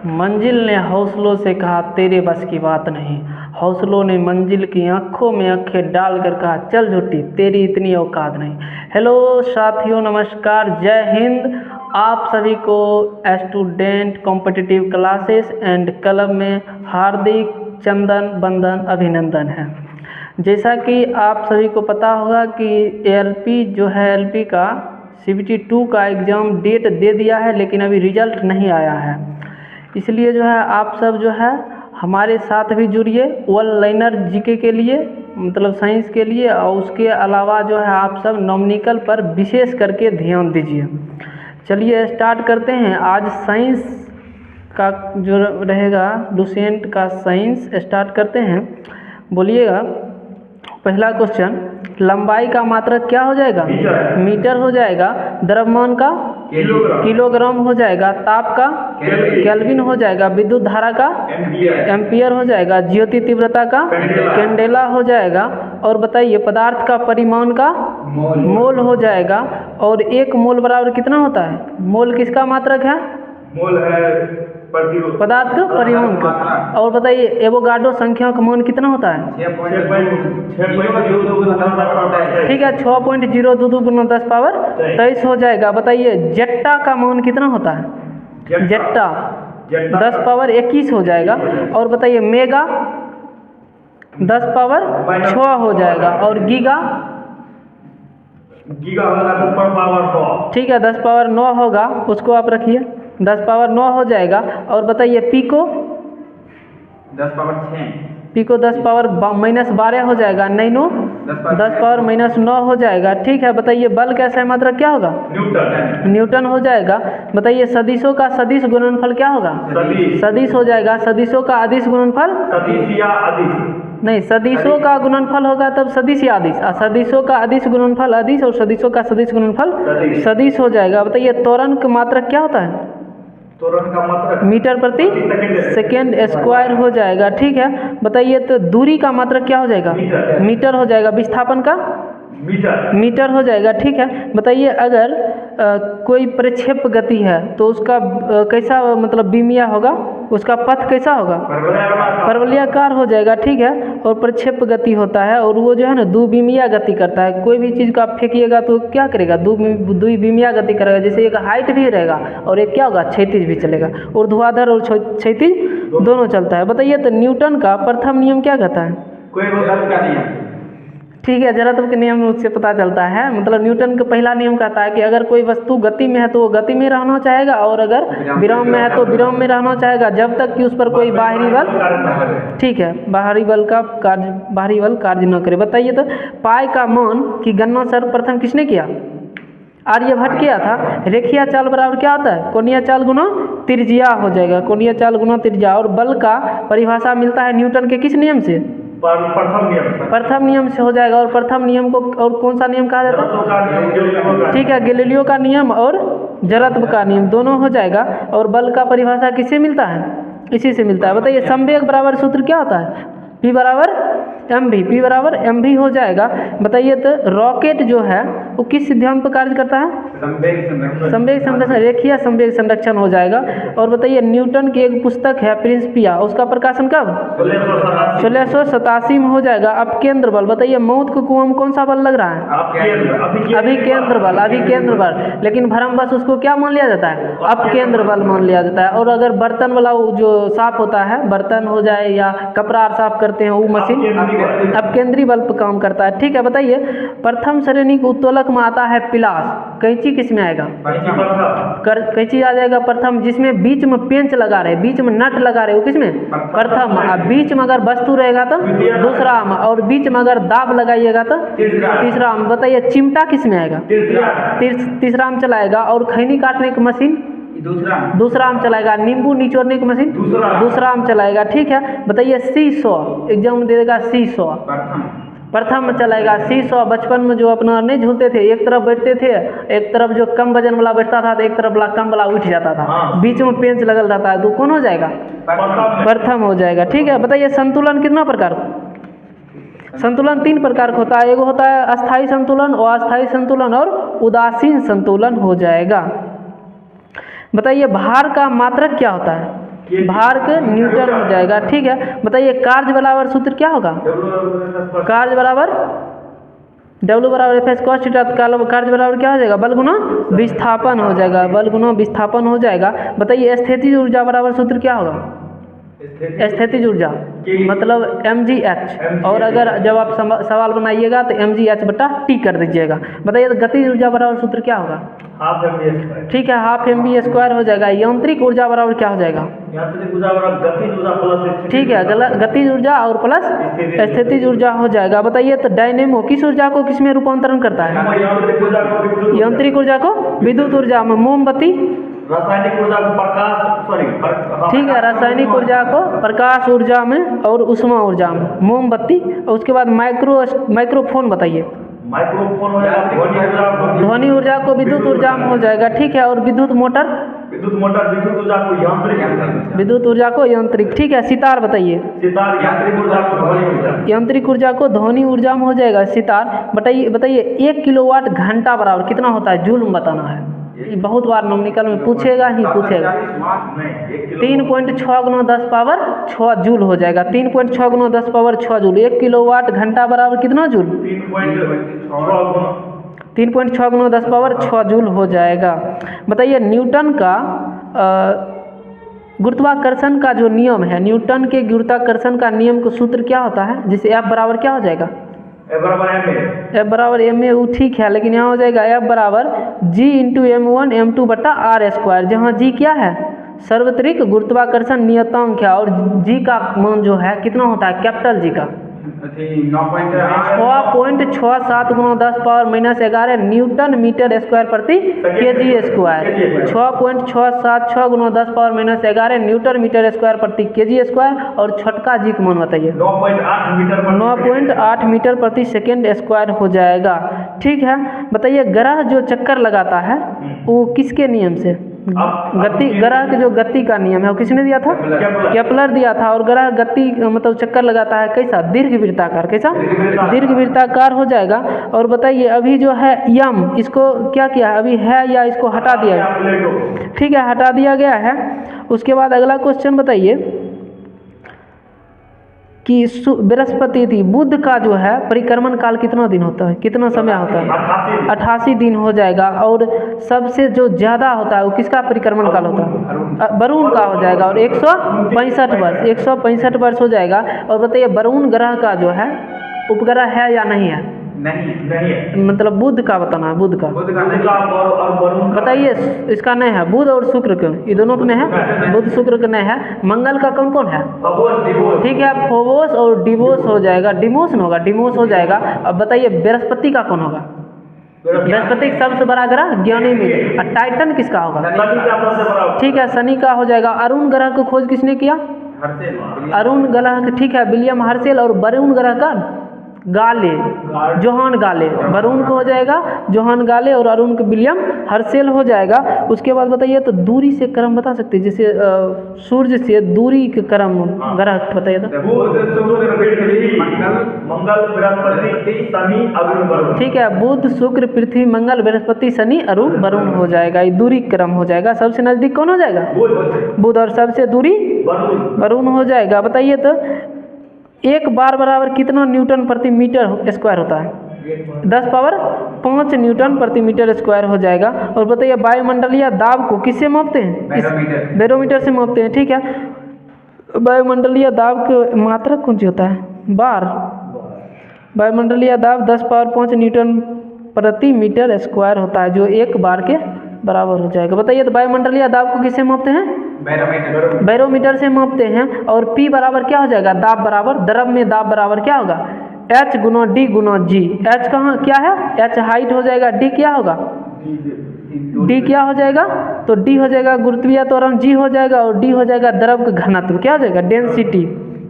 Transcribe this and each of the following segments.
मंजिल ने हौसलों से कहा तेरे बस की बात नहीं, हौसलों ने मंजिल की आंखों में आंखें डालकर कहा चल झूठी तेरी इतनी औकात नहीं। हेलो साथियों, नमस्कार, जय हिंद। आप सभी को student competitive classes and club में हार्दिक चंदन बंदन अभिनंदन है। जैसा कि आप सभी को पता होगा कि एलपी जो है, एलपी का CBT 2 का एग्ज़ाम डेट दे दिया है, लेकिन अभी रिजल्ट नहीं आया है। इसलिए जो है आप सब जो है हमारे साथ भी जुड़िए वन लाइनर जीके के लिए, मतलब साइंस के लिए, और उसके अलावा जो है आप सब नॉमिनिकल पर विशेष करके ध्यान दीजिए। चलिए स्टार्ट करते हैं। आज साइंस का जो रहेगा लुसेंट का साइंस स्टार्ट करते हैं। बोलिएगा। पहला क्वेश्चन, लंबाई का मात्रक क्या हो जाएगा? मीटर हो जाएगा। द्रव्यमान का किलोग्राम हो जाएगा। ताप का केल्विन हो जाएगा। विद्युत धारा का एम्पियर हो जाएगा। ज्योति तीव्रता का कैंडेला हो जाएगा। और बताइए पदार्थ का परिमाण का मोल हो जाएगा। और एक मोल बराबर कितना होता है? मोल किसका मात्रक है? मोल है पदार्थ का परिमाण का। और बताइए एवोगाड्रो संख्या का मान कितना होता है? 6.02 ठीक है, 6.022 गुना 10 पावर 23 हो जाएगा। बताइए जेट्टा का मान कितना होता है? जेट्टा 10 पावर 21 हो जाएगा। और बताइए मेगा 10 पावर 6 हो जाएगा। और गीगा होगा 10 पावर 9। ठीक है, 10 पावर 9 होगा, उसको आप रखिए, 10 पावर 9 हो जाएगा। और बताइए पीको 10 पावर 6। पीको 10 पावर -12 हो जाएगा। नैनो 10 पावर -9 हो जाएगा। ठीक है, बताइए बल का सही मात्रक क्या होगा? न्यूटन हो जाएगा। बताइए सदिशों का सदिश गुणनफल क्या होगा? सदिश हो जाएगा। सदिशों का अदिश गुणनफल सदिश या अदिश नहीं, सदिशों का गुणनफल होगा तब सदिश या अदिश। सदिशों का अदिश गुणनफल अदिश, और सदिशों का सदिश गुणनफल सदिश हो जाएगा। बताइए त्वरण का मात्रक क्या होता है? त्वरण का मात्रक मीटर प्रति सेकेंड स्क्वायर हो जाएगा। ठीक है, बताइए तो दूरी का मात्रक क्या हो जाएगा? मीटर हो जाएगा। विस्थापन का मीटर हो जाएगा। ठीक है, बताइए अगर कोई प्रक्षेप गति है तो उसका कैसा मतलब बिमिया होगा? उसका पथ कैसा होगा? परवलयाकार हो जाएगा। ठीक है, और प्रक्षेप गति होता है और वो जो है ना द्विविमीय गति करता है। कोई भी चीज़ को आप फेंकिएगा तो क्या करेगा? द्विविमीय गति करेगा। जैसे एक हाइट भी रहेगा और एक क्या होगा? क्षैतिज भी चलेगा। ऊर्ध्वाधर और क्षैतिज दोनों चलता है। बताइए तो न्यूटन का प्रथम नियम क्या कहता है? कोई गति का नियम। ठीक है, जड़त्व के नियम उससे पता चलता है। मतलब न्यूटन का पहला नियम कहता है कि अगर कोई वस्तु गति में है तो वो गति में रहना चाहेगा, और अगर विराम में है तो विराम में रहना चाहेगा, जब तक कि उस पर कोई बाहरी बल, ठीक है, बाहरी बल कार्य न करे। बताइए तो पाई का मान की गणना सर्वप्रथम किसने किया? आर्यभट्ट किया था। रेखीय चाल बराबर क्या होता है? कोणीय चाल गुना त्रिज्या हो जाएगा। कोणीय चाल गुना त्रिज्या। और बल का परिभाषा मिलता है न्यूटन के किस नियम से? प्रथम नियम से हो जाएगा। और प्रथम नियम को और कौन सा नियम कहा जाता है? ठीक है, गैलीलियो का नियम और जड़त्व का नियम दोनों हो जाएगा। और बल का परिभाषा किससे मिलता है? इसी से मिलता है। बताइए संवेग बराबर सूत्र क्या होता है? P बराबर mv। P बराबर mv हो जाएगा। बताइए तो रॉकेट जो है वो किस सिद्धांत पर कार्य करता है? संवेग संरक्षण, रेखीय संवेग संरक्षण हो जाएगा। और बताइए न्यूटन की एक पुस्तक है प्रिंसिपिया, उसका प्रकाशन कब? 1687 में हो जाएगा। अपकेंद्र बल। बताइए मौत के कुआं में कौन सा बल लग रहा है? अभिकेंद्र बल। अभिकेंद्र बल। लेकिन भ्रमवश उसको क्या मान लिया जाता है? अपकेंद्र बल मान लिया जाता है। और अगर बर्तन वाला जो साफ होता है, बर्तन हो जाए या कपड़ा साफ करते हैं, वो मशीन अपकेंद्री बल पर काम करता है। ठीक है, बताइए प्रथम श्रेणी के उत्तोलक में आता है पिलास। कैंची किस में आएगा? कैंची आ जाएगा प्रथम। जिसमें बीच में पेंच लगा रहे, बीच में नट लगा रहे, वो किस में? प्रथम। बीच में अगर वस्तु रहेगा तो दूसरा आम, और बीच में अगर दाब लगाइएगा तो तीसरा आम। बताइए चिमटा किस में आएगा? तीसरा आम चलाएगा। और खैनी काटने की मशीन दूसरा आम चलाएगा। नींबू निचोड़ने की मशीन दूसरा आम चलाएगा। ठीक है, बताइए सीसॉ, एग्जाम में दे देगा सीसॉ, प्रथम में चलाएगा। सीसॉ बचपन में जो अपना नहीं झूलते थे, एक तरफ बैठते थे, एक तरफ जो कम वजन वाला बैठता था तो एक तरफ वाला कम वाला उठ जाता था, बीच में पेंच लगल रहता है, तो कौन हो जाएगा? प्रथम हो जाएगा। ठीक है, बताइए संतुलन कितना प्रकार का? संतुलन 3 प्रकार का होता है। एक होता है अस्थाई संतुलन, अस्थाई संतुलन और उदासीन संतुलन हो जाएगा। बताइए भार का मात्रक क्या होता है? भार के न्यूटन हो जाएगा। ठीक है, बताइए कार्य बराबर सूत्र क्या होगा? कार्य बराबर W बराबर एफ एस कॉस थीटा। कार्य बराबर क्या हो जाएगा? बल गुना विस्थापन हो जाएगा, बल गुना विस्थापन हो जाएगा। बताइए स्थितिज ऊर्जा बराबर सूत्र क्या होगा? स्थितिज ऊर्जा मतलब mgh, और अगर जब आप सवाल बनाइएगा तो mgh बटा t कर दीजिएगा। बताइए तो गतिज ऊर्जा बराबर सूत्र क्या होगा? Half mv²। ठीक है, हाफ mv² हो जाएगा। यांत्रिक ऊर्जा बराबर क्या हो जाएगा? यांत्रिक ऊर्जा बराबर गतिज ऊर्जा प्लस। ठीक है, गतिज ऊर्जा और प्लस स्थितिज ऊर्जा हो जाएगा। बताइए तो डायनेमो किस ऊर्जा को किस में रूपांतरण करता है? यांत्रिक ऊर्जा को विद्युत ऊर्जा में। मोमबत्ती रासायनिक ऊर्जा को प्रकाश ठीक है, रासायनिक ऊर्जा को प्रकाश ऊर्जा में और ऊष्मा ऊर्जा में। मोमबत्ती, और उसके बाद माइक्रोफोन बताइए। माइक्रोफोन हो जाएगा ध्वनि ऊर्जा को विद्युत ऊर्जा में हो जाएगा। ठीक है, और विद्युत मोटर विद्युत ऊर्जा को यांत्रिक। विद्युत ऊर्जा को यांत्रिक। ठीक है, सितार बताइए। सितार यांत्रिक ऊर्जा को ध्वनि ऊर्जा। यांत्रिक ऊर्जा को ध्वनि ऊर्जा में हो जाएगा सितार। बताइए 1 किलोवाट घंटा बराबर कितना होता है? जूल में बताना है। ये बहुत बार नॉमिकल में पूछेगा ही पूछेगा। 3.6 गुना 10 पावर 6 जूल हो जाएगा। 3.6 गुना 10 पावर 6 जूल। 1 किलोवाट घंटा बराबर कितना जूल? 3.6 गुना 10 पावर 6 जूल हो जाएगा। बताइए न्यूटन का गुरुत्वाकर्षण का जो नियम है, न्यूटन के गुरुत्वाकर्षण का नियम का सूत्र क्या होता है? जिसे F बराबर क्या हो जाएगा? F बराबर ma। वो ठीक है, लेकिन यहाँ हो जाएगा F बराबर G इंटू m1 m2 बटा r², जहाँ G क्या है? सार्वत्रिक गुरुत्वाकर्षण नियतांक है, और G का मान जो है कितना होता है? कैपिटल G का 6.67 गुना 10 पावर -11 न्यूटन मीटर स्क्वायर प्रति kg²। 6.676 गुना 10 पावर -11 न्यूटन मीटर स्क्वायर प्रति kg²। और छोटका जी का मान बताइए। 9.8 मीटर प्रति सेकेंड स्क्वायर हो जाएगा। ठीक है, बताइए ग्रह जो चक्कर लगाता है वो किसके नियम से? ग्रह के जो गति का नियम है वो किसने दिया था? केपलर दिया था। और ग्रह गति मतलब चक्कर लगाता है कैसा? दीर्घवृत्ताकार। कैसा? दीर्घवृत्ताकार हो जाएगा। और बताइए अभी जो है यम, इसको क्या किया है? अभी है या इसको हटा दिया है? ठीक है, हटा दिया गया है। उसके बाद अगला क्वेश्चन बताइए कि बृहस्पति थी बुध का जो है परिक्रमण काल कितना दिन होता है? कितना समय होता है? 88 दिन हो जाएगा। और सबसे जो ज़्यादा होता है वो किसका परिक्रमण काल होता है? वरुण का हो जाएगा। और 165 वर्ष हो जाएगा। और बताइए वरुण ग्रह का जो है उपग्रह है या नहीं है? नहीं मतलब बुध का बताना है। बुध का और वरुण बताइए। इसका नहीं है। बुध और शुक्र का, ये दोनों का नहीं है। बुध शुक्र का नहीं है। मंगल का कौन कौन है? ठीक है, फोबोस और डिवोस हो जाएगा। डिमोस होगा, डिमोस हो जाएगा। अब बताइए बृहस्पति का कौन होगा? बृहस्पति सबसे बड़ा ग्रह ज्ञानीमित्र। और टाइटन किसका होगा? ठीक है, शनि का हो जाएगा। अरुण ग्रह की खोज किसने किया? अरुण ग्रह, ठीक है, विलियम हर्शेल। और वरुण ग्रह का गाले, जोहान गाले। वरुण को हो जाएगा जोहान गाले, और अरुण को विलियम हर्शेल हो जाएगा। उसके बाद बताइए तो दूरी से क्रम बता सकते हैं, जैसे सूर्य से दूरी के क्रम ग्रह बताइए तो। मंगल बृहस्पति शनि अरुण वरुण। ठीक है, बुध शुक्र पृथ्वी मंगल बृहस्पति शनि अरुण वरुण हो जाएगा। ये दूरी क्रम हो जाएगा। सबसे नजदीक कौन हो जाएगा? बुध। और सबसे दूरी वरुण हो जाएगा। बताइए तो एक बार बराबर कितना न्यूटन प्रति मीटर स्क्वायर होता है? 10 पावर 5 न्यूटन प्रति मीटर स्क्वायर हो जाएगा। और बताइए वायुमंडलीय दाब को किससे मापते हैं? बैरोमीटर से मापते हैं। ठीक है, वायुमंडलीय दाब की मात्रक कौन सी होता है? बार। वायुमंडलीय दाब 10 पावर 5 न्यूटन प्रति मीटर स्क्वायर होता है, जो एक बार के बराबर हो जाएगा। बताइए तो वायुमंडलीय दाब को किससे मापते हैं? बैरोमीटर से मापते हैं। और P बराबर क्या हो जाएगा? दाब बराबर द्रव में दाब बराबर क्या होगा? H गुना D गुना G। H कहाँ क्या है? H हाइट हो जाएगा। D क्या होगा? D क्या हो जाएगा? तो D हो जाएगा गुरुत्वीय त्वरण, G हो जाएगा, और D हो जाएगा द्रव का घनत्व। क्या हो जाएगा? डेंसिटी,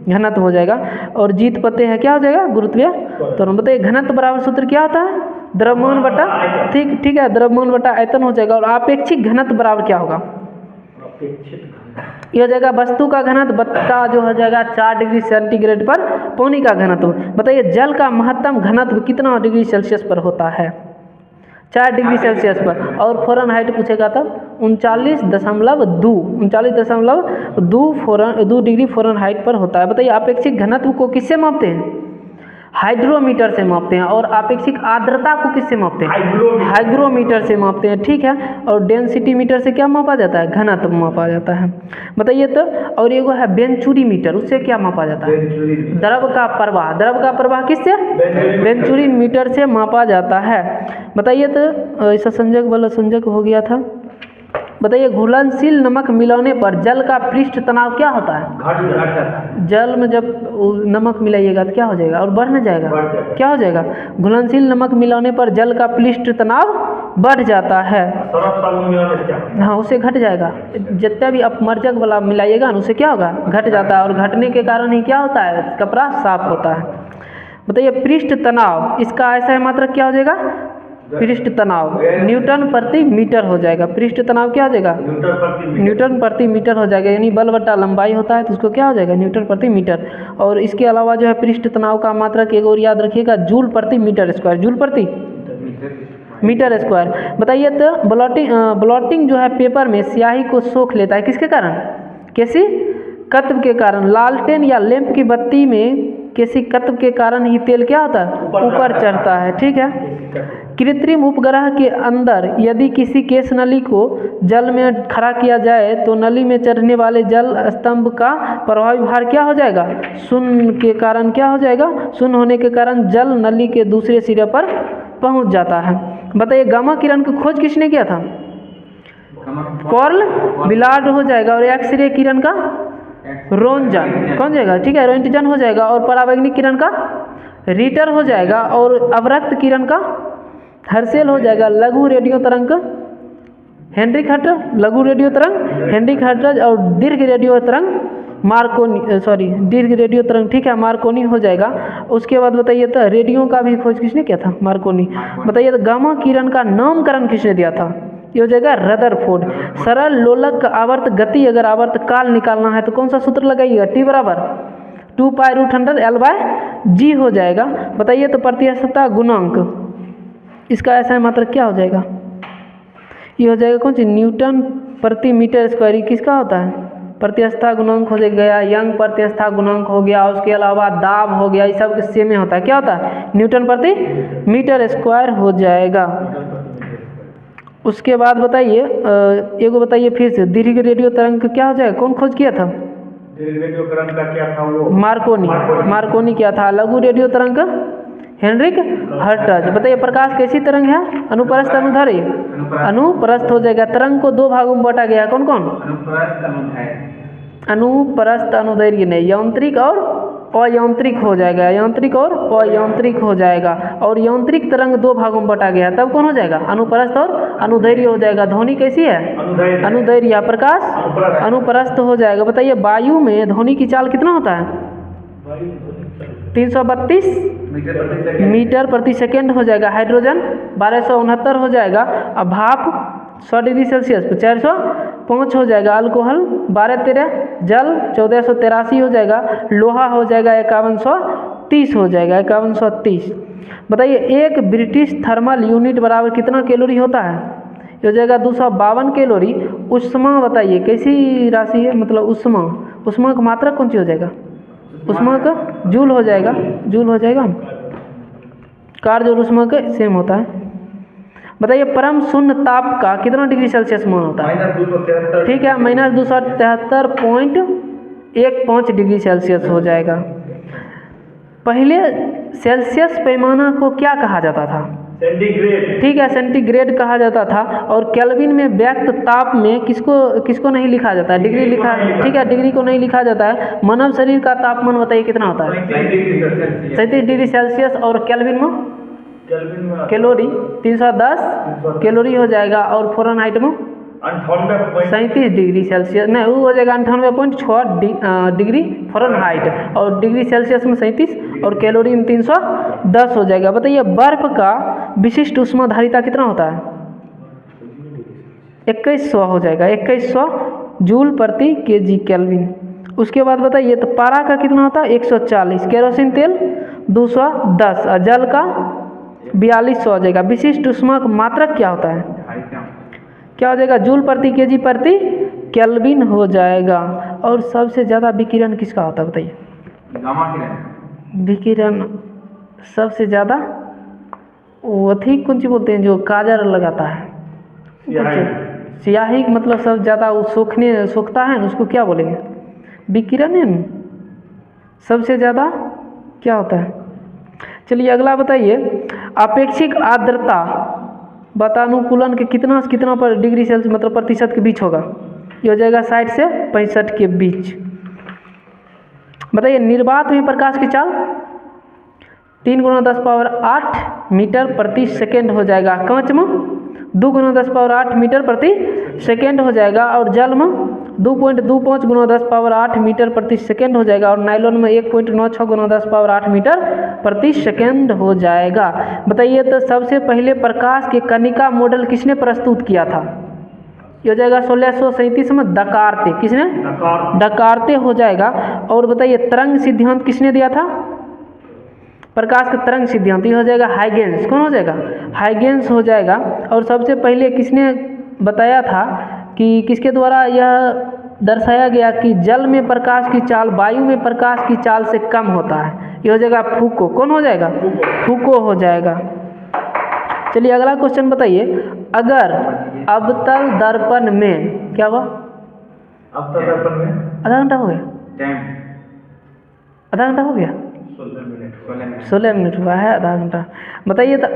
घनत्व हो जाएगा। और जीत पते हैं क्या हो जाएगा? गुरुत्वीय त्वरण। बताइए घनत्व बराबर सूत्र क्या होता है? द्रव्यमान बटा, ठीक है, द्रव्यमान बटा आयतन हो जाएगा। और आपेक्षिक घनत्व बराबर क्या होगा? ये हो जाएगा वस्तु का घनत्व बट्टा जो हो जाएगा 4 डिग्री सेंटीग्रेड पर पानी का घनत्व। बताइए जल का महत्तम घनत्व कितना डिग्री सेल्सियस पर होता है? 4 डिग्री सेल्सियस पर, और फ़ारेनहाइट पूछेगा तब 39.2 डिग्री फ़ारेनहाइट पर होता है। बताइए आपेक्षिक घनत्व को किससे मापते हैं? हाइड्रोमीटर से मापते हैं। और आपेक्षिक आर्द्रता को किससे मापते हैं? हाइग्रोमीटर से मापते हैं, ठीक है। और डेंसिटी मीटर से क्या मापा जाता है? घनत्व मापा जाता है। बताइए तो, और एगो है वेंचुरी मीटर, उससे क्या मापा जाता है? द्रव का प्रवाह। द्रव का प्रवाह किससे? वेंचुरी मीटर से मापा जाता है। बताइए तो, ऐसा संजक वाला संजक हो गया था। बताइए घुलनशील नमक मिलाने पर जल का पृष्ठ तनाव क्या होता है? घट जाता है। जल में जब नमक मिलाइएगा तो क्या हो जाएगा? और बढ़ न जाएगा? क्या हो जाएगा? घुलनशील नमक मिलाने पर जल का पृष्ठ तनाव बढ़ जाता है। सरफ साबुन मिलाने से क्या? हाँ, उससे घट जाएगा। जितना भी अपमर्जक वाला मिलाइएगा ना, उससे क्या होगा? घट जाता है। और घटने के कारण ही क्या होता है? कपड़ा साफ होता है। बताइए पृष्ठ तनाव, इसका ऐसा है मात्रक क्या हो जाएगा? पृष्ठ तनाव न्यूटन प्रति मीटर हो जाएगा। पृष्ठ तनाव क्या हो जाएगा? न्यूटन प्रति मीटर हो जाएगा। यानी बल बटा लंबाई होता है तो उसको क्या हो जाएगा? न्यूटन प्रति मीटर। और इसके अलावा जो है पृष्ठ तनाव का मात्रक एक और याद रखिएगा, जूल प्रति मीटर स्क्वायर। जूल प्रति मीटर स्क्वायर। बताइए तो ब्लॉटिंग जो है पेपर में स्याही को सोख लेता है, किसके कारण? कैसी तत्व के कारण। लालटेन या लैंप की बत्ती में किसी तत्व के कारण ही तेल क्या होता है? ऊपर चढ़ता है, ठीक है। कृत्रिम उपग्रह के अंदर यदि किसी केस नली को जल में खड़ा किया जाए तो नली में चढ़ने वाले जल स्तंभ का प्रभावी भार क्या हो जाएगा? शून्य के कारण क्या हो जाएगा? शून्य होने के कारण जल नली के दूसरे सिरे पर पहुंच जाता है। बताइए गामा किरण की खोज किसने किया था? कार्ल बिलार्ड हो जाएगा। और एक्सरे किरण का रोंटगन कौन जाएगा? ठीक है, रोंटगन हो जाएगा। और परावैंगनिक किरण का रिटर हो जाएगा। और अवरक्त किरण का हर्सेल हो जाएगा। लघु रेडियो तरंग हेनरिक हर्ट्ज, लघु रेडियो तरंग हेनरिक हर्ट्ज। और दीर्घ रेडियो तरंग दीर्घ रेडियो तरंग, ठीक है, मार्कोनी हो जाएगा। उसके बाद बताइए तो रेडियो का भी खोज किसने किया था? मार्कोनी। बताइए तो गामा किरण का नामकरण किसने दिया था? ये हो जाएगा रदरफोर्ड। सरल लोलक आवर्त गति अगर आवर्त काल निकालना है तो कौन सा सूत्र लगाइएगा? T बराबर 2π√100L/g हो जाएगा। बताइए तो प्रतिस्थता गुणांक, इसका ऐसा है मात्रक क्या हो जाएगा? ये हो जाएगा कौन सी? न्यूटन प्रति मीटर स्क्वायर। किसका होता है? प्रतिस्थता गुणांक हो गया, यंग प्रतिस्थता गुणांक हो गया, उसके अलावा दाब हो गया, ये सब सेम में होता है। क्या होता है? न्यूटन प्रति मीटर स्क्वायर हो जाएगा। उसके बाद बताइए एगो बताइए फिर से, दीर्घ रेडियो तरंग क्या हो जाएगा? कौन खोज किया था? रेडियो तरंग का क्या था वो? मार्कोनी क्या था। लघु रेडियो तरंग हेनरिक हर्ट्ज। बताइए प्रकाश कैसी तरंग है? अनुप्रस्थ अनुदैर्घ्य। अनुप्रस्थ हो जाएगा। तरंग को दो भागों में बांटा गया है, कौन कौन? अनुप्रस्थ अनुदैर्घ्य नहीं, यांत्रिक और अयांत्रिक हो जाएगा। यांत्रिक और अयांत्रिक हो जाएगा। और यांत्रिक तरंग दो भागों में बांटा गया, तब कौन हो जाएगा? अनुप्रस्थ और अनुदैर्घ्य हो जाएगा। ध्वनि कैसी है? अनुदैर्घ्य। प्रकाश अनुप्रस्थ हो जाएगा। बताइए वायु में ध्वनि की चाल कितना होता है? 332 मीटर प्रति सेकेंड हो जाएगा। हाइड्रोजन 1269 हो जाएगा। अब भाप 100 डिग्री सेल्सियस पर 405 हो जाएगा। अल्कोहल 1213, जल 1483 हो जाएगा। लोहा हो जाएगा 5130 हो जाएगा। 5130। बताइए एक ब्रिटिश थर्मल यूनिट बराबर कितना कैलोरी होता है? हो जाएगा 252 कैलोरी। उष्मा बताइए कैसी राशि है? मतलब उष्मा का मात्रा कौन सी हो जाएगा? उष्मा का जूल हो जाएगा। जूल हो जाएगा। कार्य और उष्मा का सेम होता है। बताइए परम शून्य ताप का कितना डिग्री सेल्सियस मान होता है? -273। ठीक है, -273.15 डिग्री सेल्सियस हो जाएगा। पहले सेल्सियस पैमाना को क्या कहा जाता था? सेंटीग्रेड। ठीक है, सेंटीग्रेड कहा जाता था। और केल्विन में व्यक्त ताप में किसको नहीं लिखा जाता है? डिग्री लिखा। ठीक है, डिग्री को नहीं लिखा जाता है। मानव शरीर का तापमान बताइए कितना होता है? 37 डिग्री सेल्सियस। और केल्विन में कैलोरी 310 कैलोरी हो जाएगा। और फ़ारेनहाइट में 37 डिग्री सेल्सियस नहीं, वो हो जाएगा 98.6 डिग्री फ़ारेनहाइट। और डिग्री सेल्सियस में 37 और कैलोरी में 310 हो जाएगा। बताइए बर्फ का विशिष्ट ऊष्माधारिता कितना होता है? 2100 हो जाएगा। 2100 जूल प्रति केजी केल्विन। उसके बाद बताइए तो पारा का कितना होता है? 140। केरोसिन तेल 210। जल का 4200 हो जाएगा। विशिष्ट ऊष्मा का मात्रक क्या होता है? क्या हो जाएगा? जूल प्रति केजी प्रति केल्विन हो जाएगा। और सबसे ज़्यादा विकिरण किसका होता है बताइए? गामा किरण। विकिरण सबसे ज़्यादा वो थी कौन सी बोलते हैं जो काजर लगाता है? स्याही। स्याही मतलब सब ज़्यादा वो सोखता है ना, उसको क्या बोलेंगे? विकिरण है ना। सबसे ज़्यादा क्या होता है? चलिए अगला बताइए। अपेक्षिक आर्द्रता वातानुकूलन के कितना से कितना पर डिग्री सेल्सियस मतलब प्रतिशत के बीच होगा? ये हो जाएगा 60 से 65 के बीच। बताइए निर्वात में प्रकाश की चाल 3 × 10⁸ मीटर प्रति सेकेंड हो जाएगा। कांच में 2 × 10⁸ मीटर प्रति सेकेंड हो जाएगा। और जल में 2.25 × 10⁸ मीटर प्रति सेकेंड हो जाएगा। और नाइलॉन में 1.96 × 10⁸ मीटर प्रति सेकेंड हो जाएगा। बताइए तो सबसे पहले प्रकाश के कणिका मॉडल किसने प्रस्तुत किया था? ये हो जाएगा 1637 में डकार्ते। किसने? डकार्ते हो जाएगा। और बताइए तरंग सिद्धांत किसने दिया था? प्रकाश का तरंग सिद्धांत ये हो जाएगा हाइगेंस। कौन हो जाएगा? हाइगेंस हो जाएगा। और सबसे पहले किसने बताया था कि किसके द्वारा यह दर्शाया गया कि जल में प्रकाश की चाल वायु में प्रकाश की चाल से कम होता है? ये हो जाएगा फूको। कौन हो जाएगा? फूको हो जाएगा। चलिए अगला क्वेश्चन बताइए। अगर अवतल दर्पण में क्या हुआ? अवतल दर्पण में आधा घंटा हो गया? टाइम आधा घंटा हो गया? 16 मिनट हुआ है। आधा घंटा। बताइए तो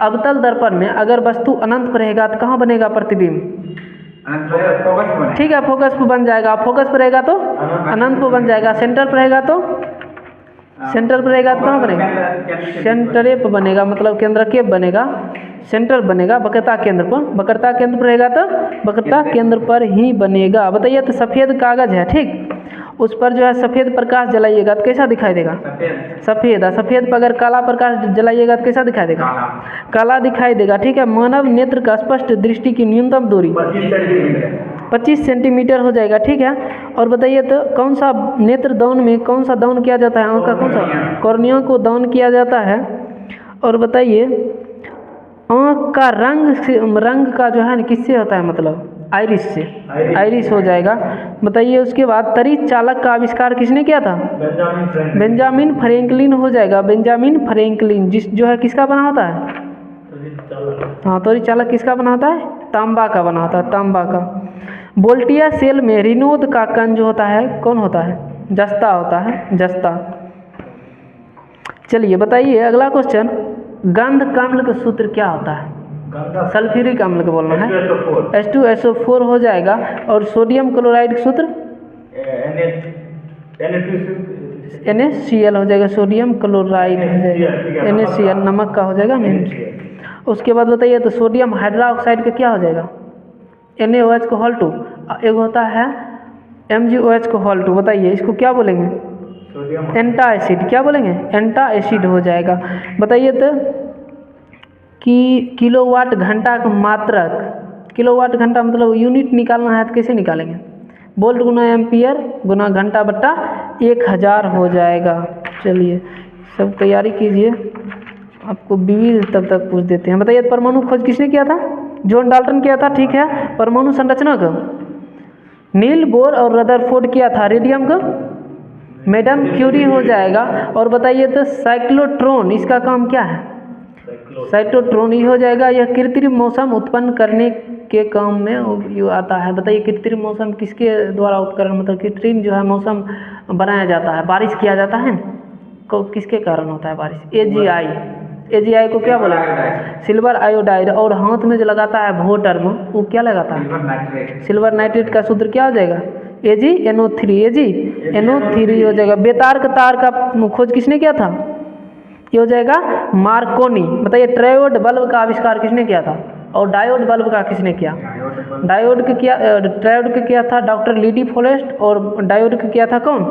अवतल दर्पण में अगर वस्तु अनंत पर रहेगा तो कहाँ बनेगा प्रतिबिंब? फोकस बने। ठीक है फोकस पर बन जाएगा। फोकस पर रहेगा तो अनंत पर बन जाएगा। सेंटर पर रहेगा तो सेंटर पर रहेगा तो कहाँ बनेगा? सेंटरे पर बनेगा मतलब केंद्र के बनेगा। सेंटर बनेगा वक्रता केंद्र पर। वक्रता केंद्र पर रहेगा तो वक्रता केंद्र पर ही बनेगा। बताइए तो सफ़ेद कागज है ठीक, उस पर जो है सफ़ेद प्रकाश जलाइएगा तो कैसा दिखाई देगा? सफ़ेद। सफ़ेद पर अगर काला प्रकाश जलाइएगा तो कैसा दिखाई देगा? काला दिखाई देगा। ठीक है। मानव नेत्र का स्पष्ट दृष्टि की न्यूनतम दूरी 25 सेंटीमीटर हो जाएगा। ठीक है। और बताइए तो कौन सा नेत्र दान में कौन सा दान किया जाता है? आँख का कौन सा? कॉर्निया को दान किया जाता है। और बताइए आँख का रंग का जो है ना किससे होता है? मतलब आइरिस से। आइरिस हो जाएगा। बताइए उसके बाद तड़ित चालक का आविष्कार किसने किया था? बेंजामिन फ्रैंकलिन हो जाएगा। बेंजामिन फ्रैंकलिन जो है किसका बना होता है? हाँ तड़ित चालक किसका बना होता है? तांबा का बना होता है। तांबा का। वोल्टिया सेल में रिनोद का कण जो होता है कौन होता है? जस्ता होता है। जस्ता। चलिए बताइए अगला क्वेश्चन। गंधक अम्ल का सूत्र क्या होता है? सल्फ्यूरिक अम्ल का बोलना है। H2SO4 हो जाएगा। और सोडियम क्लोराइड का सूत्र NaCl हो जाएगा। सोडियम क्लोराइड हो जाएगा। NaCl नमक का हो जाएगा नहीं। उसके बाद बताइए तो सोडियम हाइड्रोक्साइड का क्या हो जाएगा? NaOH को हॉल 2। एक होता है MgOH को हॉल 2। बताइए इसको क्या बोलेंगे? एंटा एसिड। क्या बोलेंगे? एंटा एसिड हो जाएगा। बताइए तो कि किलोवाट घंटा का मात्रक, किलोवाट घंटा मतलब यूनिट निकालना है तो कैसे निकालेंगे? वोल्ट गुना एम्पियर गुना घंटा बट्टा 1000 हो जाएगा। चलिए सब तैयारी कीजिए, आपको विविध तब तक पूछ देते हैं। बताइए परमाणु खोज किसने किया था? जॉन डाल्टन किया था। ठीक है। परमाणु संरचना का नील बोर और रदरफोर्ड किया था। रेडियम का मैडम क्यूरी हो जाएगा। और बताइए तो साइक्लोट्रॉन इसका काम क्या है? साइक्लोट्रॉन ही हो जाएगा। यह कृत्रिम मौसम उत्पन्न करने के काम में आता है। बताइए कृत्रिम मौसम किसके द्वारा उपकरण मतलब कृत्रिम जो है मौसम बनाया जाता है, बारिश किया जाता है को किसके कारण होता है बारिश? AGI को क्या बोला? Silver iodide. और हाथ में जो लगाता है वोटर में वो क्या लगाता है? सिल्वर नाइट्रेट का सूत्र क्या हो जाएगा? AgNO3। AgNO3 हो जाएगा। बेतार का तार का खोज किसने किया था? ये हो जाएगा मार्कोनी। बताइए ट्रायोड बल्ब का आविष्कार किसने किया था? और डायोड बल्ब का किसने किया? ट्रायोड का किया था डॉक्टर लीडी फॉरेस्ट। और डायोड का किया था कौन?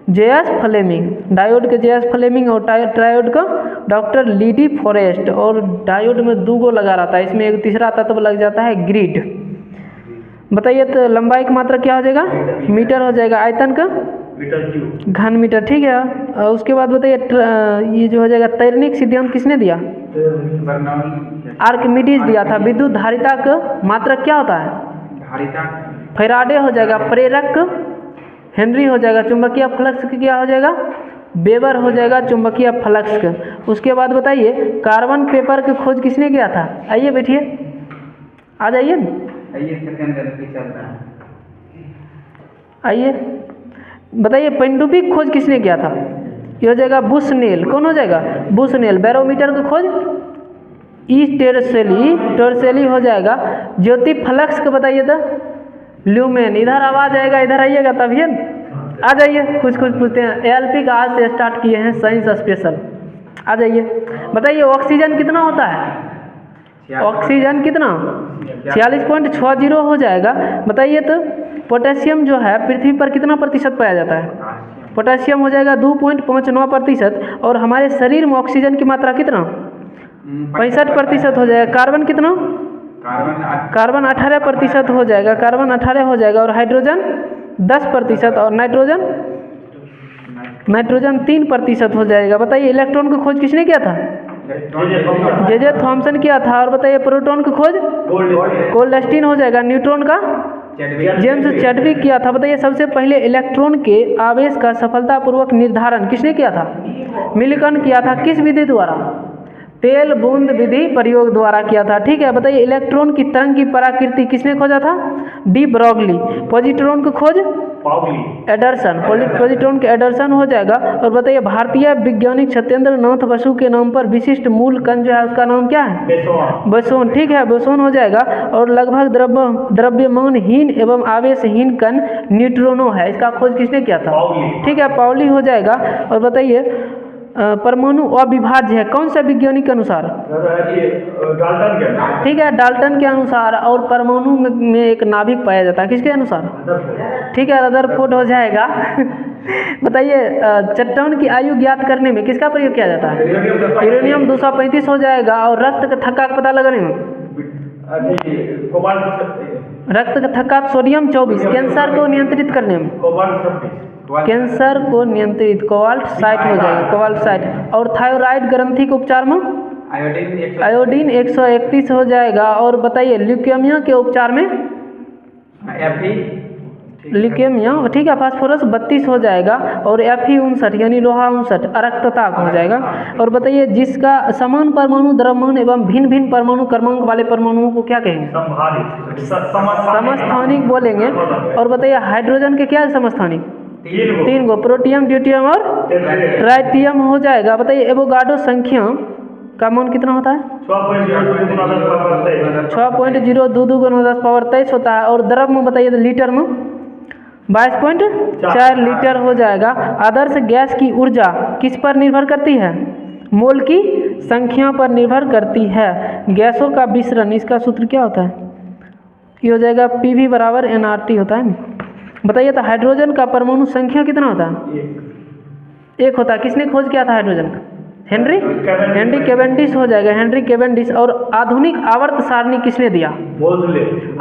JS Fleming. डायोड के JS फ्लेमिंग और ट्रायोड का डॉक्टर लीडी फॉरेस्ट। और डायोड में 2 गो लगा रहता है, इसमें एक तीसरा तत्व लग जाता है ग्रिड। बताइए तो लंबाई का मात्रा क्या हो जाएगा? मीटर हो जाएगा। आयतन का मीटर क्यूब। घन मीटर, ठीक है। और उसके बाद बताइए ये जो हो जाएगा तैरने का सिद्धांत किसने दिया? बर्नौली आर्किमिडीज दिया था। विद्युत धारिता का मात्रक क्या होता है? धारिता फैराडे हो जाएगा। प्रेरक हेनरी हो जाएगा। चुंबकीय फ्लक्स क्या हो जाएगा? वेबर हो जाएगा चुंबकीय फ्लक्स का। उसके बाद बताइए कार्बन पेपर की खोज किसने किया था? आइए बैठिए, आ जाइए न। आइए सेकंड चल रहा है। आइए बताइए पनडुब्बी की खोज किसने किया था? ये हो जाएगा बुशनेल। कौन हो जाएगा? बुशनेल। बैरोमीटर की खोज टोरसेली हो जाएगा। ज्योति फ्लक्स का बताइए तो ल्यूमेन। इधर आवाज आएगा, इधर आइएगा तभी न। आ जाइए, कुछ पूछते हैं। एएलपी का आज से स्टार्ट किए हैं साइंस स्पेशल। आ जाइए बताइए ऑक्सीजन कितना होता है? ऑक्सीजन कितना? 46.60 हो जाएगा। बताइए तो पोटेशियम जो है पृथ्वी पर कितना प्रतिशत पाया जाता है? पोटेशियम हो जाएगा 2.59%। और हमारे शरीर में ऑक्सीजन की मात्रा कितना? 65% हो जाएगा। कार्बन कितना? कार्बन 18% हो जाएगा। कार्बन 18 हो जाएगा। और हाइड्रोजन 10%। और नाइट्रोजन 3% हो जाएगा। बताइए इलेक्ट्रॉन की खोज किसने किया था? जे थॉमसन किया था। और बताइए प्रोटॉन की खोज गोल्डस्टीन हो जाएगा। न्यूट्रॉन का जेम्स चैडविक किया था। बताइए सबसे पहले इलेक्ट्रॉन के आवेश का सफलतापूर्वक निर्धारण किसने किया था? मिल्टन किया था। किस विधि द्वारा? तेल बूंद विधि प्रयोग द्वारा किया था, ठीक है। बताइए इलेक्ट्रॉन की तरंग की प्रकृति किसने खोजा था? De Broglie. पॉजिट्रॉन की खोज एडरसन। पॉजिट्रॉन के एडरसन हो जाएगा। और बताइए भारतीय वैज्ञानिक सत्येंद्र नाथ बसु के नाम पर विशिष्ट मूल कण जो है उसका नाम क्या है? बोसोन, ठीक है। बोसोन हो जाएगा। और लगभग द्रव्यमानहीन एवं आवेशहीन कण न्यूट्रिनो है। इसका खोज किसने किया था? ठीक है, पाउली हो जाएगा। और बताइए परमाणु अविभाज्य है कौन सा वैज्ञानिक के अनुसार? डाल्टन के। ठीक है, डाल्टन के अनुसार। और परमाणु में एक नाभिक पाया जाता है किसके अनुसार? ठीक है, रदरफोर्ड हो जाएगा। बताइए चट्टान की आयु ज्ञात करने में किसका प्रयोग किया जाता है? यूरेनियम 235 हो जाएगा। और रक्त का थक्का का पता लगाने में रक्त का थक्का सोडियम 24। कैंसर को नियंत्रित करने में कैंसर को नियंत्रित कोबाल्ट 60 हो जाएगा। कोबाल्ट 60। और थायराइड ग्रंथि के उपचार में आयोडीन 131 हो जाएगा। और बताइए ल्यूकेमिया के उपचार में ल्यूकेमिया, ठीक है, फास्फोरस 32 हो जाएगा। और Fe 59 यानी लोहा 59 अरक्तता हो जाएगा। और बताइए जिसका समान परमाणु द्रव्यमान एवं भिन्न भिन्न परमाणु क्रमांक वाले परमाणुओं को क्या कहेंगे? समस्थानिक बोलेंगे। और बताइए हाइड्रोजन के क्या समस्थानिक? 3 गो। प्रोटियम, ड्यूटियम और ट्राइटियम हो जाएगा। बताइए एवोगाड्रो संख्या का मान कितना होता है? 6.022 होता है। और द्रव में बताइए तो लीटर में 22.4 लीटर हो जाएगा। आदर्श गैस की ऊर्जा किस पर निर्भर करती है? मोल की संख्या पर निर्भर करती है। गैसों का विसरण इसका सूत्र क्या होता है? ये हो जाएगा PV बराबर nRT होता है। बताइए तो हाइड्रोजन का परमाणु संख्या कितना होता है? 1 होता है। किसने खोज किया था हाइड्रोजन का? हेनरी कैवेंडिश हो जाएगा। Henry Cavendish. और आधुनिक आवर्त सारणी किसने दिया?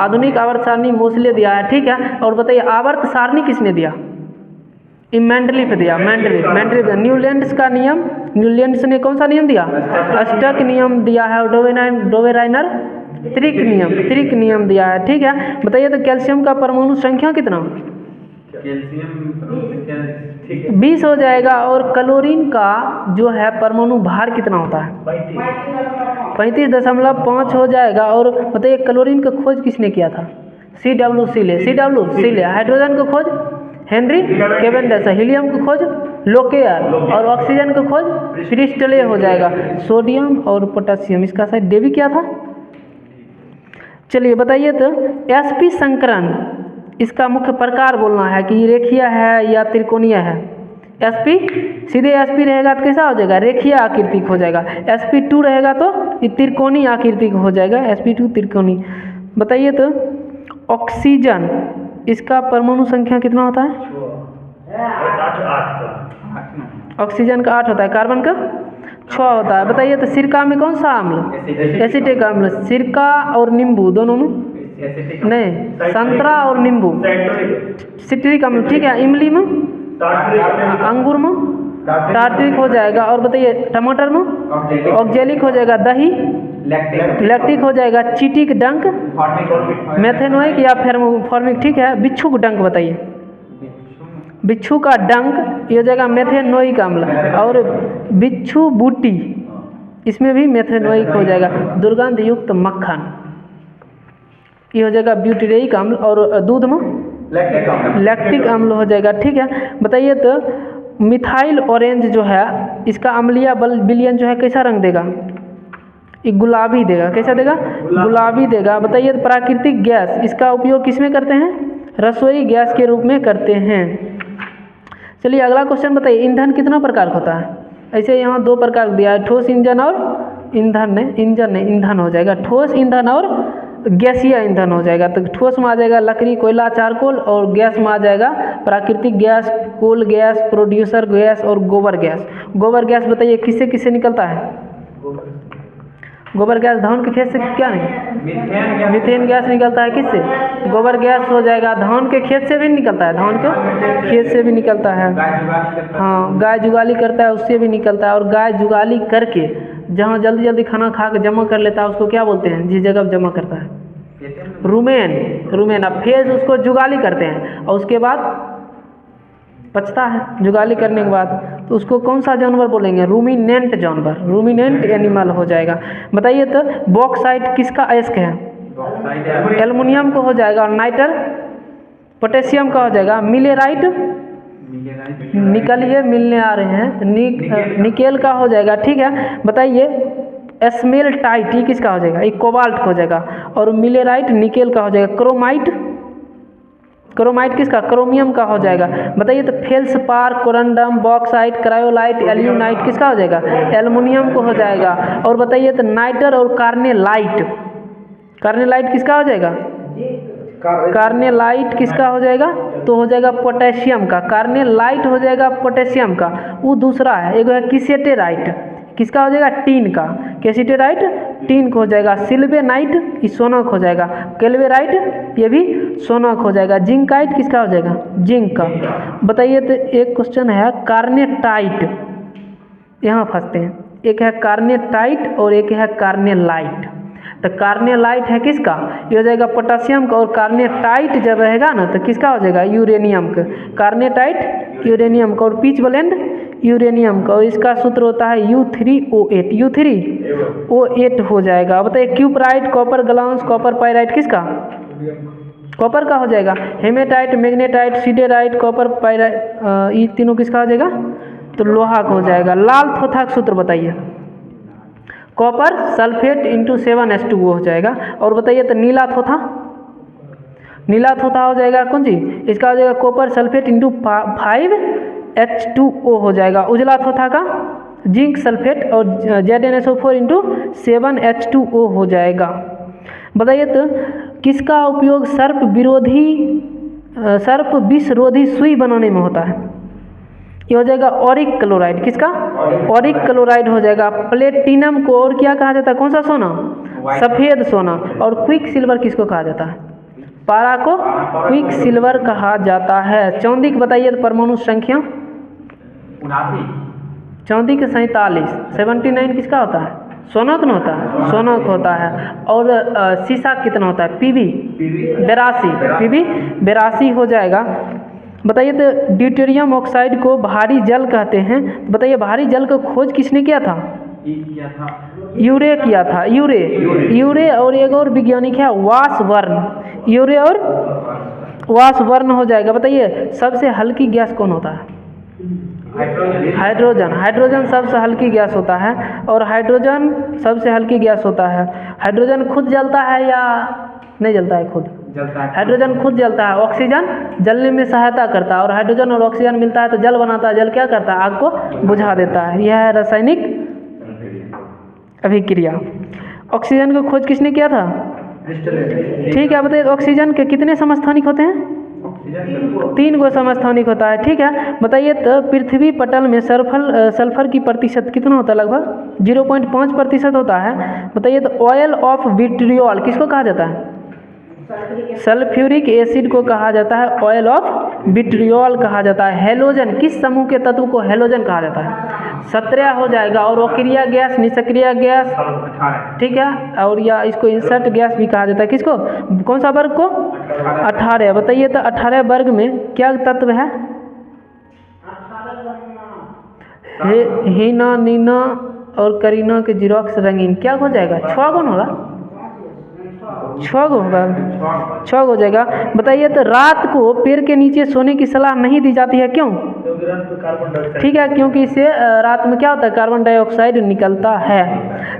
आधुनिक आवर्त सारणी मोसले दिया है, ठीक है। और बताइए आवर्त सारणी किसने दिया? मेंडलीफ दिया। मेंडलीफ। न्यूलैंड्स का नियम, न्यूलैंड्स ने कौन सा नियम दिया? अष्टक नियम दिया है। और डोवेराइनर त्रिक नियम दिया है, ठीक है। बताइए तो कैल्शियम का परमाणु संख्या कितना? 20 हो जाएगा। और क्लोरीन का जो है परमाणु भार कितना होता है? 35.5 हो जाएगा। और बताइए क्लोरीन का खोज किसने किया था? CW सीले। हाइड्रोजन का खोज हेनरी कैवेंडिश। हीलियम की खोज लोकेयर। और ऑक्सीजन की खोज प्रिस्टले हो जाएगा। सोडियम और पोटेशियम इसका शायद डेवी क्या था? चलिए बताइए तो SP संकरण इसका मुख्य प्रकार बोलना है कि रेखीय है या त्रिकोणीय है? SP सीधे SP रहेगा तो कैसा हो जाएगा? रेखीय आकृति हो जाएगा। SP2 रहेगा तो ये त्रिकोणीय आकृति हो जाएगा। SP2 त्रिकोणीय। बताइए तो ऑक्सीजन इसका परमाणु संख्या कितना होता है? 8। ऑक्सीजन का 8 होता है। कार्बन का 6 होता है। बताइए तो सिरका में कौन सा अम्ल? एसिटिक अम्ल। सिरका और नींबू दोनों में नहीं, संतरा और नींबू सिट्रिक अम्ल, ठीक है। इमली में टार्टरिक अंगूर में टार्टरिक हो जाएगा। और बताइए टमाटर में ऑक्जेलिक हो जाएगा। दही लैक्टिक हो जाएगा। चीटी का डंक मेथेनोइक या फिर फॉर्मिक, ठीक है। बिच्छू का डंक बताइए। बिच्छू का डंक ये हो जाएगा मेथेनोइक अम्ल। और बिच्छू बूटी इसमें भी मेथेनोइक हो जाएगा। दुर्गंध युक्त मक्खन ये हो जाएगा ब्यूटेरिक अम्ल। और दूध में लैक्टिक अम्ल हो जाएगा, ठीक है। बताइए तो मिथाइल ऑरेंज जो है इसका अम्लीय विलयन जो है कैसा रंग देगा? ये गुलाबी देगा। कैसा देगा? गुलाबी देगा। बताइए तो प्राकृतिक गैस इसका उपयोग किसमें करते हैं? रसोई गैस के रूप में करते हैं। चलिए अगला क्वेश्चन बताइए, ईंधन कितना प्रकार का होता है? ऐसे यहाँ दो प्रकार दिया है, ठोस ईंधन और ईंधन हो जाएगा। ठोस ईंधन और गैसीय ईंधन हो जाएगा। तो ठोस में आ जाएगा लकड़ी, कोयला, चारकोल। और गैस में आ जाएगा प्राकृतिक gas, coal gas, producer gas और गोबर गैस। गोबर गैस बताइए किससे किससे निकलता है? गोबर गैस धान के खेत से क्या नहीं? मीथेन गैस निकलता है। किससे? गोबर गैस हो जाएगा। धान के खेत से भी निकलता है, धान के खेत से भी निकलता है। हाँ, गाय जुगाली करता है उससे भी निकलता है। और गाय जुगाली करके जहाँ जल्दी जल्दी खाना खा के जमा कर लेता है उसको क्या बोलते हैं? जिस जगह जमा करता है रूमेन। अब फिर उसको जुगाली करते हैं और उसके बाद बचता है जुगाली करने के बाद, तो उसको कौन सा जानवर बोलेंगे? रूमिनेंट जानवर, रूमिनेंट एनिमल हो जाएगा। बताइए तो बॉक्साइट किसका अयस्क है? एल्युमिनियम को हो जाएगा। और नाइटर पोटेशियम का हो जाएगा। मिलेराइट निकलिए मिलने आ रहे हैं, निकेल का हो जाएगा, ठीक है। बताइए स्मेल्टाइट ये किसका हो जाएगा? ये कोबाल्ट हो जाएगा। और मिलेराइट निकेल का हो जाएगा। क्रोमाइट किसका? क्रोमियम का हो जाएगा। बताइए तो फेल्सपार, कोरंडम, बॉक्साइट, क्रायोलाइट, एल्यूनाइट किसका हो जाएगा? एल्युमिनियम को हो जाएगा। और बताइए तो नाइटर और कार्नेलाइट किसका हो जाएगा? कार्नेलाइट किसका हो जाएगा? तो हो जाएगा पोटेशियम का। कार्नेलाइट हो जाएगा पोटेशियम का। वो दूसरा है, एक है किसेटेराइट, किसका हो जाएगा? टीन का। कैसिटेराइट टीन को हो जाएगा। सिल्वेनाइट ये सोना हो जाएगा। कैल्वेराइट ये भी सोना हो जाएगा। जिंकाइट किसका हो जाएगा? जिंक का। बताइए तो एक क्वेश्चन है कार्नेटाइट, यहाँ फंसते हैं। एक है कार्नेटाइट और एक है कार्नेलाइट। तो कार्नेलाइट है किसका? ये हो जाएगा पोटेशियम का। और कार्नेटाइट जब रहेगा ना तो किसका हो जाएगा? यूरेनियम का। कार्नेटाइट यूरेनियम का। और पिच ब्लेंड यूरेनियम का। और इसका सूत्र होता है U3O8। U3O8 हो जाएगा। बताइए cuprite, copper glass, copper pyrite किसका? कॉपर का हो जाएगा। Hematite, magnetite, siderite, copper pyrite ये तीनों किसका हो जाएगा? तो लोहा का हो जाएगा। लाल थोथा का सूत्र बताइए। कॉपर सल्फेट इंटू 7H2O हो जाएगा। और बताइए तो नीला थोथा हो जाएगा कौन सी? इसका हो जाएगा कॉपर सल्फेट इंटू 5H2O हो जाएगा। उजला थोथा का जिंक सल्फेट और ZnSO4 इंटू 7H2O हो जाएगा। बताइए तो किसका उपयोग सर्प विष रोधी सुई बनाने में होता है? ये हो जाएगा ऑरिक क्लोराइड। किसका? ऑरिक क्लोराइड हो जाएगा। प्लेटिनम को और क्या कहा जाता है? कौन सा सोना? सफ़ेद सोना। और क्विक सिल्वर किसको कहा जाता है? पारा को क्विक सिल्वर कहा जाता है। चांदी की बताइए तो परमाणु संख्या 79। चांदी के 79 किसका होता है? सोना का होता है, सोना का होता है। और सीसा कितना होता है? PB 82 हो जाएगा। बताइए तो ड्यूटेरियम ऑक्साइड को भारी जल कहते हैं। बताइए भारी जल का खोज किसने किया था? यूरे किया था। यूरे और एक और वैज्ञानिक है वाशबर्न। यूरे और वाशबर्न हो जाएगा। बताइए सबसे हल्की गैस कौन होता है? हाइड्रोजन सबसे हल्की गैस होता है। और हाइड्रोजन सबसे हल्की गैस होता है। हाइड्रोजन खुद जलता है या नहीं जलता है? खुद हाइड्रोजन खुद जलता है। ऑक्सीजन जलने में सहायता करता है। और हाइड्रोजन और ऑक्सीजन मिलता है तो जल बनाता है। जल क्या करता है? आग को बुझा देता है। यह है रासायनिक अभिक्रिया। ऑक्सीजन की खोज किसने किया था? ठीक है। बताइए ऑक्सीजन के कितने समस्थानिक होते हैं? 3 गो समस्थानिक होता है, ठीक है। बताइए तो पृथ्वी पटल में सल्फर की प्रतिशत कितना होता है? लगभग 0.5% होता है। बताइए तो ऑयल ऑफ विट्रियोल किसको कहा जाता है? सल्फ्यूरिक एसिड को कहा जाता है ऑयल ऑफ विट्रियोल कहा जाता है। हेलोजन, किस समूह के तत्व को हेलोजन कहा जाता है? 17 हो जाएगा। और अक्रिय गैस, निष्क्रिय गैस, 18 ठीक है, और या इसको इंसर्ट गैस भी कहा जाता है। किसको, कौन सा वर्ग को? 18। बताइए तो 18 वर्ग में क्या तत्व है? हीना, नीना और करीना के जीरोक्स रंगीन क्या हो जाएगा? 6 गुण होगा, 6 गुण होगा, 6 हो जाएगा। बताइए तो रात को पेड़ के नीचे सोने की सलाह नहीं दी जाती है, क्यों? Carbon dioxide. ठीक है, क्योंकि इससे रात में क्या होता है? कार्बन डाइऑक्साइड निकलता है।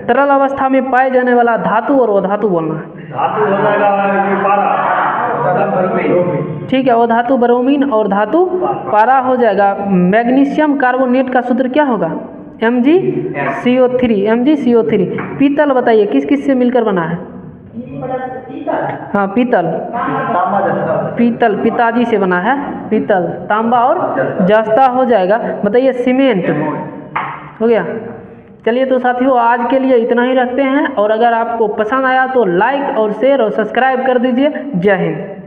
तरल अवस्था में पाए जाने वाला धातु और अधातु बोलना है। धातु हो जाएगा ये पारा, ठीक है, अधातु ब्रोमीन और धातु पारा हो जाएगा। मैग्नीशियम कार्बोनेट का सूत्र क्या होगा? MgCO3, MgCO3। पीतल बताइए किस किस से मिलकर बना है? हाँ, पीतल, पीतल पिताजी से बना है, पीतल, तांबा और जस्ता हो जाएगा। बताइए सीमेंट हो गया। चलिए तो साथियों आज के लिए इतना ही रखते हैं, और अगर आपको पसंद आया तो लाइक और शेयर और सब्सक्राइब कर दीजिए। जय हिंद।